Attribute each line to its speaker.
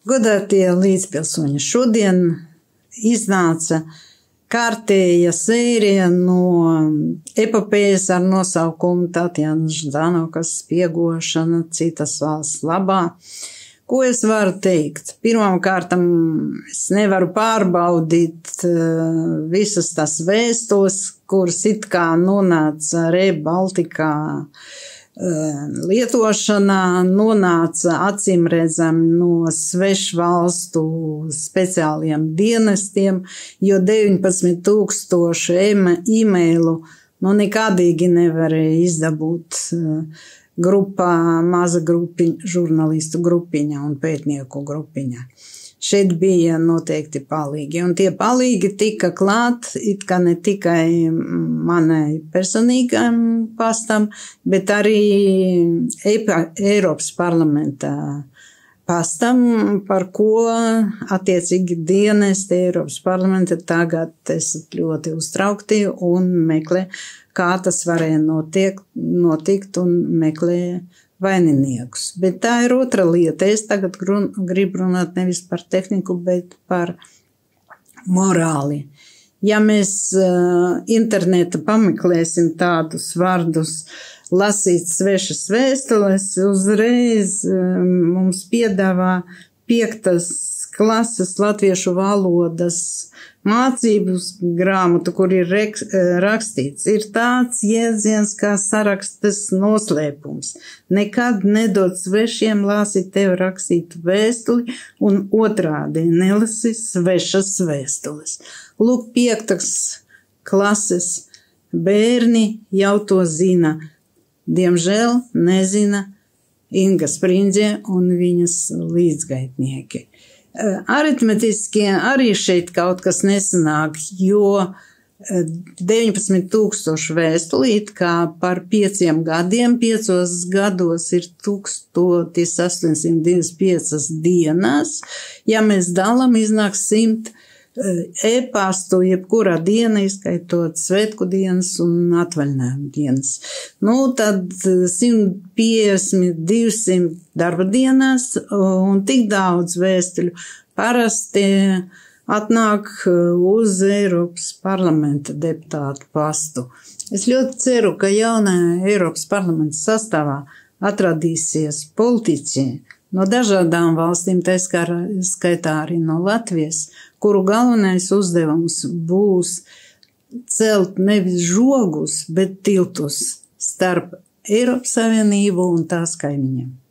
Speaker 1: Godātie līdzpilsoņi, šodien iznāca kārtēja sērija no epopējas ar nosaukumu Tatjanas Ždanokas spiegošana citas valsts labā. Ko es varu teikt? Pirmkārt, es nevaru pārbaudīt visas tas vēstules, kuras it kā nonāca Rail Baltica lietošanā, nonāca acīmredzam no svešu valstu speciāliem dienestiem, jo 19,000 e-mailu nekādīgi nevarēja izdabūt grupā, maza grupiņa, žurnālistu grupiņa un pētnieku grupiņa. Šeit bija noteikti palīgi, un tie palīgi tika klāt, it kā ne tikai manai personīgam pastam, bet arī Eiropas parlamenta pastam, par ko attiecīgi dienesti Eiropas parlamenta tagad esat ļoti uztraukti un meklē, kā tas varēja notikt un meklē vaininiekus. Bet tā ir otra lieta. Es tagad gribu runāt nevis par tehniku, bet par morāli. Ja mēs interneta pameklēsim tādus vārdus, lasīt svešas vēstules, uzreiz mums piedāvā 5. klases latviešu valodas mācības grāmatu, kur ir rakstīts, ir tāds jēdziens kā sarakstes noslēpums. Nekad nedod svešiem lasīt tev rakstītu vēstuli un otrādi nelasi svešas vēstules. Lūk, 5. klases bērni jau to zina. Diemžēl nezina Inga Sprindze un viņas līdzgaitnieki. Aritmetiskie arī šeit kaut kas nesanāk, jo 19,000 vēstulīt, kā par 5 gadiem, 5 gados ir 1825 dienās. Ja mēs dalām, iznāk 100 e-pastu, jebkurā diena, izskaitot svētku dienas un atvaļinājumu dienas. Tad 150, 200 darba dienās un tik daudz vēstuļu parasti atnāk uz Eiropas parlamenta deputātu pastu. Es ļoti ceru, ka jaunajā Eiropas parlamenta sastāvā atradīsies politiķi no dažādām valstīm, tā skaitā arī no Latvijas, kuru galvenais uzdevums būs celt nevis žogus, bet tiltus starp Eiropas Savienību un tās kaimiņiem.